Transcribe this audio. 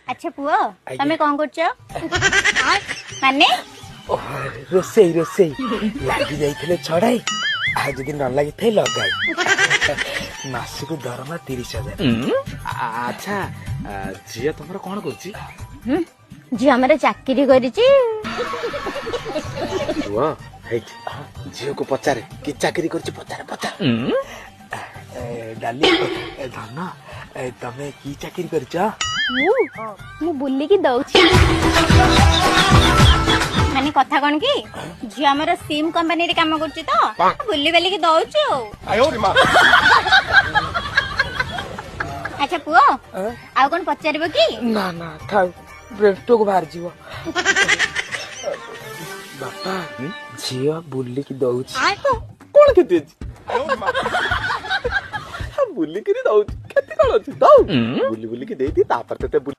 अच्छा पुओ तमे कौन करछ माने रोसई रोसई लागी जाइथिले छड़ाई आज जदि न लागि थे लगाई मासକୁ दरमा 30,000। अच्छा झिया तमर कोन करछि जी हमारे चाकरी करिछि हुआ हेट झियो को पचारे कि चाकरी करछि पचारे पचार डाली धन तमे की चाकरी करछ मु बुल्ली की दउछि माने कथा कोन की जी हमारे सिम कंपनी रे काम करछि तो बुल्ली बेली की दउछि अच्छा पुओ आ कोन पचारबो की ना ना था ब्रेस्टो को बाहर जीव बापा झियो बुल्ली की दउछि कोन केते बुल्ली की दउछि केते कोन अछि दउ बुल्ली बुल्ली की देती तापर तते